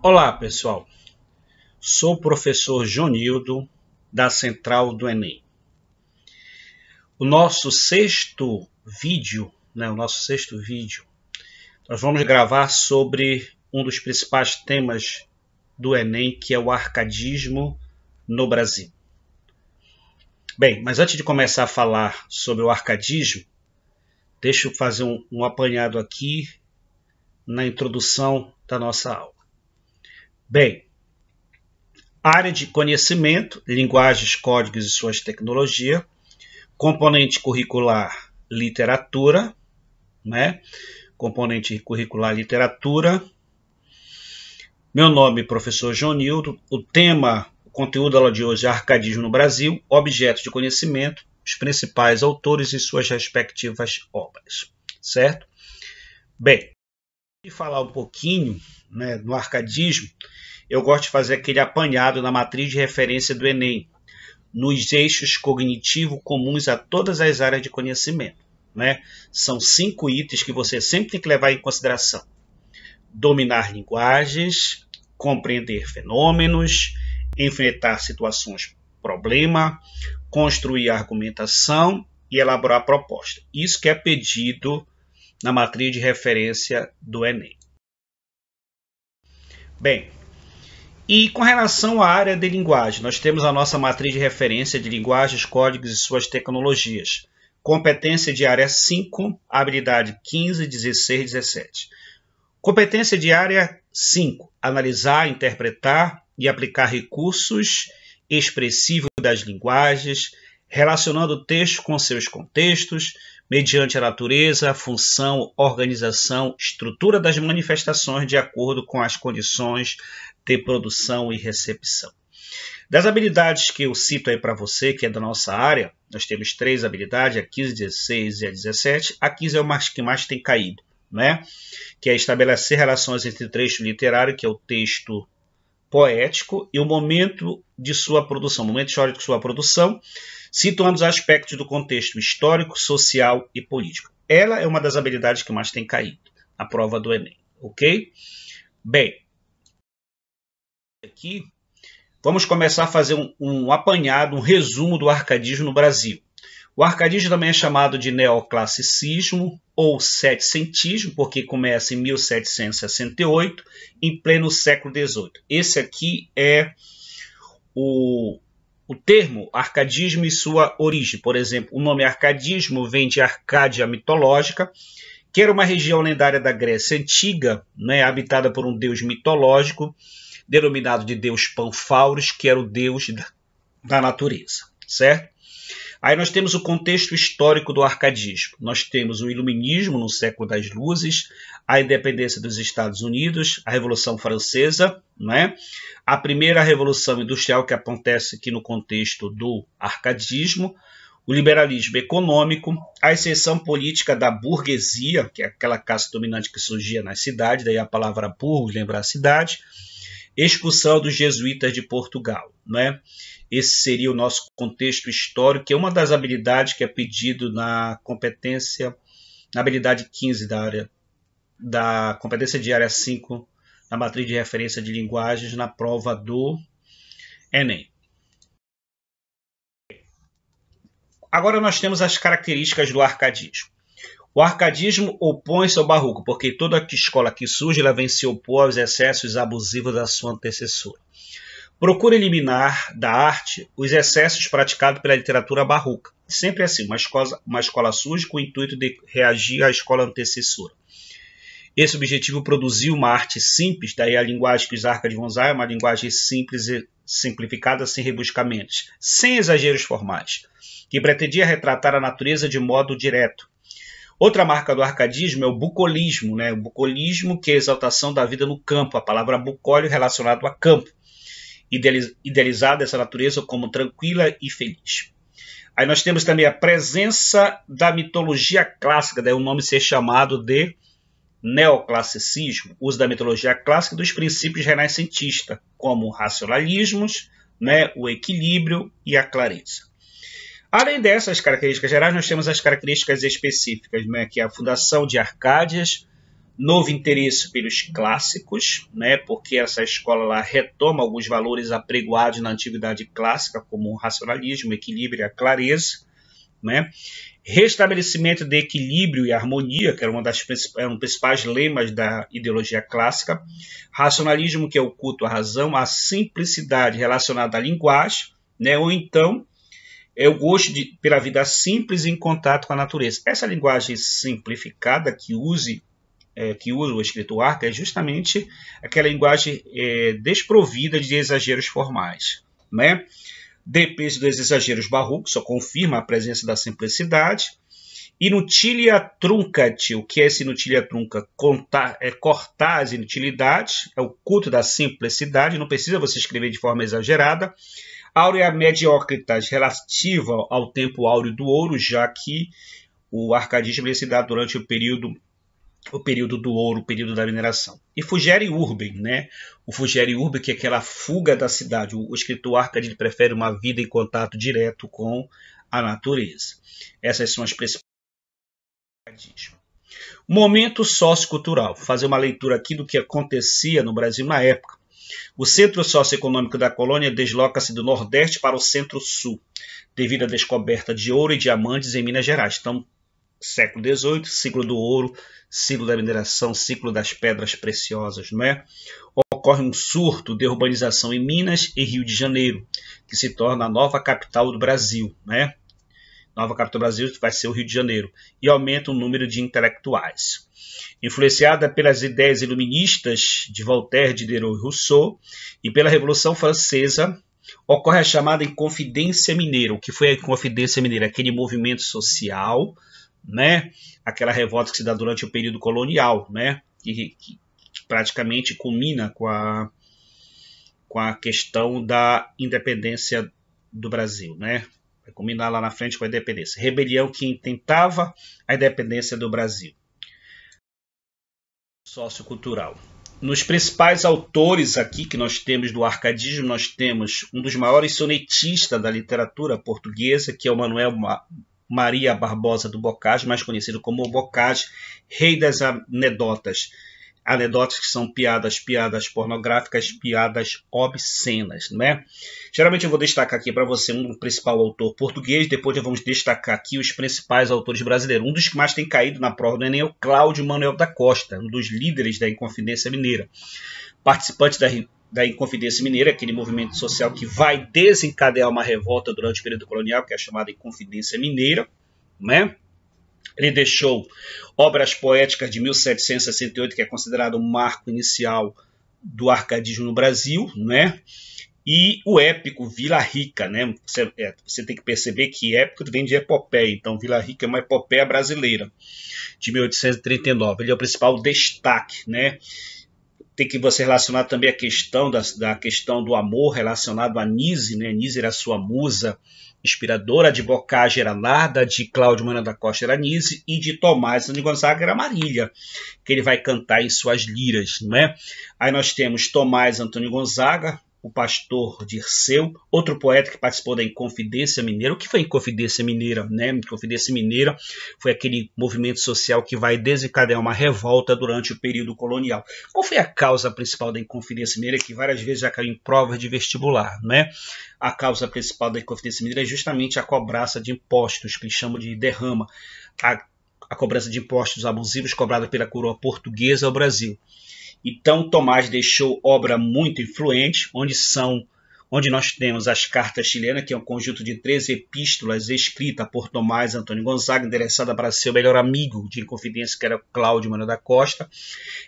Olá, pessoal. Sou o professor Jonildo, da Central do Enem. O nosso sexto vídeo, nós vamos gravar sobre um dos principais temas do Enem, que é o arcadismo no Brasil. Bem, mas antes de começar a falar sobre o arcadismo, deixa eu fazer um apanhado aqui na introdução da nossa aula. Bem, área de conhecimento, linguagens, códigos e suas tecnologias, componente curricular literatura, Componente curricular literatura. Meu nome é professor Jonildo. O conteúdo da aula de hoje é arcadismo no Brasil, objeto de conhecimento, os principais autores e suas respectivas obras, certo? Bem, de falar um pouquinho no arcadismo, eu gosto de fazer aquele apanhado na matriz de referência do Enem, nos eixos cognitivos comuns a todas as áreas de conhecimento. São 5 itens que você sempre tem que levar em consideração: dominar linguagens, compreender fenômenos, enfrentar situações problema, construir argumentação e elaborar proposta. Isso que é pedido na matriz de referência do Enem. Bem, e com relação à área de linguagem, nós temos a nossa matriz de referência de linguagens, códigos e suas tecnologias. Competência de área 5, habilidade 15, 16, 17. Competência de área 5, analisar, interpretar e aplicar recursos expressivos das linguagens, relacionando o texto com seus contextos, mediante a natureza, função, organização, estrutura das manifestações de acordo com as condições de produção e recepção. Das habilidades que eu cito aí para você, que é da nossa área, nós temos 3 habilidades, a 15, 16 e a 17. A 15 é o que mais tem caído, que é estabelecer relações entre trecho literário, que é o texto poético, e o momento de sua produção, o momento histórico de sua produção, situando os aspectos do contexto histórico, social e político. Ela é uma das habilidades que mais tem caído na prova do Enem, ok? Bem, aqui vamos começar a fazer um apanhado, um resumo do arcadismo no Brasil. O arcadismo também é chamado de neoclassicismo ou setecentismo, porque começa em 1768, em pleno século XVIII. Esse aqui é o termo arcadismo e sua origem. Por exemplo, o nome arcadismo vem de Arcádia mitológica, que era uma região lendária da Grécia Antiga, habitada por um deus mitológico, denominado de Deus Panfauros, que era o deus da natureza, certo? Aí nós temos o contexto histórico do arcadismo. Nós temos o iluminismo no século das luzes, a independência dos Estados Unidos, a Revolução Francesa, a primeira revolução industrial que acontece aqui no contexto do arcadismo, o liberalismo econômico, a ascensão política da burguesia, que é aquela classe dominante que surgia nas cidades, daí a palavra burgo lembra a cidade, expulsão dos jesuítas de Portugal. Esse seria o nosso contexto histórico, que é uma das habilidades que é pedido na competência, na habilidade 15 da competência de área 5, na matriz de referência de linguagens, na prova do Enem. Agora nós temos as características do arcadismo. O arcadismo opõe-se ao barroco, porque toda escola que surge ela vem se opor aos excessos abusivos da sua antecessora. Procura eliminar da arte os excessos praticados pela literatura barroca. Sempre assim, uma escola surge com o intuito de reagir à escola antecessora. Esse objetivo produziu uma arte simples, daí a linguagem que os arcades vão usar é uma linguagem simples e simplificada, sem rebuscamentos, sem exageros formais, que pretendia retratar a natureza de modo direto. Outra marca do arcadismo é o bucolismo, o bucolismo, que é a exaltação da vida no campo, a palavra bucólio relacionado a campo, idealizada essa natureza como tranquila e feliz. Aí nós temos também a presença da mitologia clássica, daí o nome ser chamado de neoclassicismo, uso da mitologia clássica e dos princípios renascentistas, como o racionalismos, o equilíbrio e a clareza. Além dessas características gerais, nós temos as características específicas, que é a fundação de Arcádias, Novo interesse pelos clássicos, né, porque essa escola lá retoma alguns valores apregoados na antiguidade clássica, como o racionalismo, o equilíbrio e a clareza, né? Restabelecimento de equilíbrio e harmonia, que era um dos principais lemas da ideologia clássica. Racionalismo, que é o culto à razão, a simplicidade relacionada à linguagem, né? Ou então é o gosto pela vida simples em contato com a natureza. Essa linguagem simplificada que usa o escritor Arca é justamente aquela linguagem desprovida de exageros formais, né? Depende dos exageros barrocos, só confirma a presença da simplicidade. Inutilia truncat, o que é esse inutilia trunca? Cortar as inutilidades, é o culto da simplicidade, não precisa você escrever de forma exagerada. Áurea mediocritas, relativa ao tempo áureo do ouro, já que o arcadismo se dá durante o período do ouro, o período da mineração. E fugere urbem, né? O fugere urbem, que é aquela fuga da cidade. O escritor Arcade prefere uma vida em contato direto com a natureza. Essas são as principais. Momento sociocultural. Vou fazer uma leitura aqui do que acontecia no Brasil na época. O centro socioeconômico da colônia desloca-se do Nordeste para o Centro-Sul, devido à descoberta de ouro e diamantes em Minas Gerais. Então, século XVIII, ciclo do ouro, ciclo da mineração, ciclo das pedras preciosas, não é? Ocorre um surto de urbanização em Minas e Rio de Janeiro, que se torna a nova capital do Brasil, né? Nova capital do Brasil vai ser o Rio de Janeiro, e aumenta o número de intelectuais. Influenciada pelas ideias iluministas de Voltaire, Diderot e Rousseau, e pela Revolução Francesa, ocorre a chamada Inconfidência Mineira. O que foi a Inconfidência Mineira? Aquele movimento social, né? Aquela revolta que se dá durante o período colonial, né? Que praticamente culmina com a questão da independência do Brasil, né? Vai culminar lá na frente com a independência. Rebelião que intentava a independência do Brasil. Sociocultural. Nos principais autores aqui que nós temos do arcadismo, nós temos um dos maiores sonetistas da literatura portuguesa, que é o Manuel Maria Barbosa do Bocage, mais conhecido como Bocage, rei das anedotas. Anedotas que são piadas pornográficas, piadas obscenas, né? Geralmente eu vou destacar aqui para você um principal autor português, depois vamos destacar aqui os principais autores brasileiros. Um dos que mais tem caído na prova do Enem é o Cláudio Manuel da Costa, um dos líderes da Inconfidência Mineira. Participante da Inconfidência Mineira, aquele movimento social que vai desencadear uma revolta durante o período colonial, que é a chamada Inconfidência Mineira, né? Ele deixou obras poéticas de 1768, que é considerado o marco inicial do arcadismo no Brasil, né? E o épico Vila Rica, né? Você tem que perceber que épico vem de epopeia, então Vila Rica é uma epopeia brasileira, de 1839. Ele é o principal destaque, né? Tem que você relacionar também a questão da questão do amor relacionado a Nise, né? Nise era sua musa inspiradora, de Bocage era Narda, de Cláudio Manuel da Costa era Nise e de Tomás de Gonzaga era Marília, que ele vai cantar em suas liras, não é? Aí nós temos Tomás Antônio Gonzaga, o pastor Dirceu, outro poeta que participou da Inconfidência Mineira. O que foi a Inconfidência Mineira, né? Inconfidência Mineira foi aquele movimento social que vai desencadear uma revolta durante o período colonial. Qual foi a causa principal da Inconfidência Mineira, que várias vezes já caiu em provas de vestibular, né? A causa principal da Inconfidência Mineira é justamente a cobrança de impostos, que eles chamam de derrama, a cobrança de impostos abusivos cobrada pela coroa portuguesa ao Brasil. Então, Tomás deixou obra muito influente, onde nós temos as cartas chilenas, que é um conjunto de 13 epístolas escritas por Tomás Antônio Gonzaga, endereçada para seu melhor amigo de Inconfidência, que era Cláudio Manuel da Costa.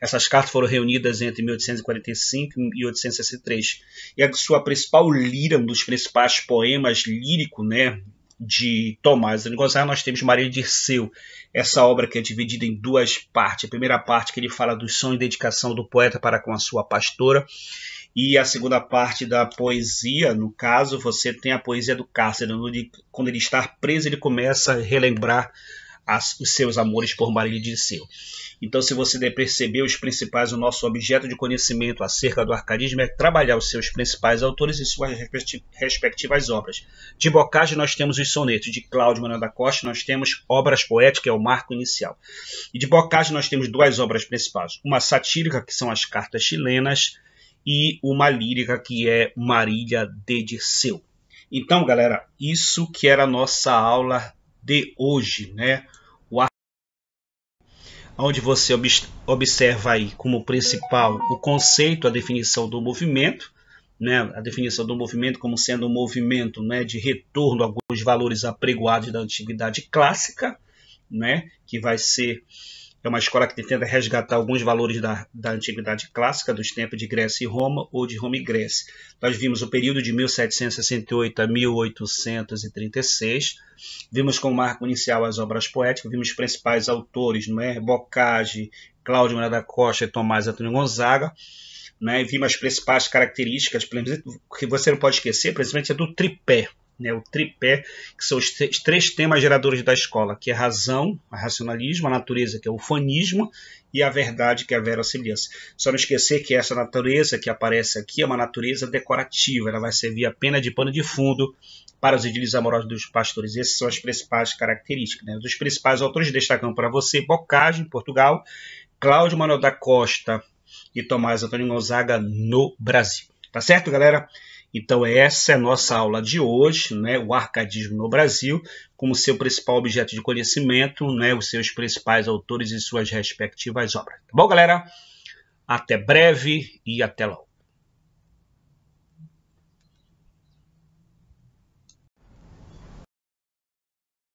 Essas cartas foram reunidas entre 1845 e 1863. E a sua principal lira, um dos principais poemas líricos, né, de Tomás Antônio Gonzaga, nós temos Maria Dirceu, essa obra que é dividida em duas partes. A primeira parte que ele fala do som e dedicação do poeta para com a sua pastora, e a segunda parte da poesia, no caso, você tem a poesia do cárcere, quando ele está preso, ele começa a relembrar os seus amores por Maria Dirceu. Então, se você perceber os principais, o nosso objeto de conhecimento acerca do arcadismo é trabalhar os seus principais autores e suas respectivas obras. De Boccaccio nós temos os sonetos, de Cláudio Manuel da Costa nós temos obras poéticas, que é o marco inicial. E de Boccaccio nós temos duas obras principais, uma satírica, que são as cartas chilenas, e uma lírica, que é Marília de Dirceu. Então, galera, isso que era a nossa aula de hoje, né? Onde você observa aí como principal o conceito, a definição do movimento, né? A definição do movimento como sendo um movimento, né, de retorno a alguns valores apregoados da antiguidade clássica, né? Que vai ser uma escola que tenta resgatar alguns valores da antiguidade clássica, dos tempos de Grécia e Roma, ou de Roma e Grécia. Nós vimos o período de 1768 a 1836, vimos como marco inicial as obras poéticas, vimos os principais autores, não é? Boccaccio, Cláudio Manuel da Costa e Tomás Antônio Gonzaga, né? Vimos as principais características, que você não pode esquecer, principalmente é do tripé, né, o tripé, que são os três temas geradores da escola, que é a razão, o racionalismo, a natureza, que é o ufanismo, e a verdade, que é a verossimilhança. Só não esquecer que essa natureza que aparece aqui é uma natureza decorativa, ela vai servir apenas de pano de fundo para os idílios amorosos dos pastores. Essas são as principais características, né? Dos principais autores destacando para você Boccaccio, em Portugal, Cláudio Manuel da Costa e Tomás Antônio Gonzaga, no Brasil. Tá certo, galera? Então essa é a nossa aula de hoje, né? O arcadismo no Brasil, como seu principal objeto de conhecimento, né? Os seus principais autores e suas respectivas obras. Tá bom, galera? Até breve e até logo.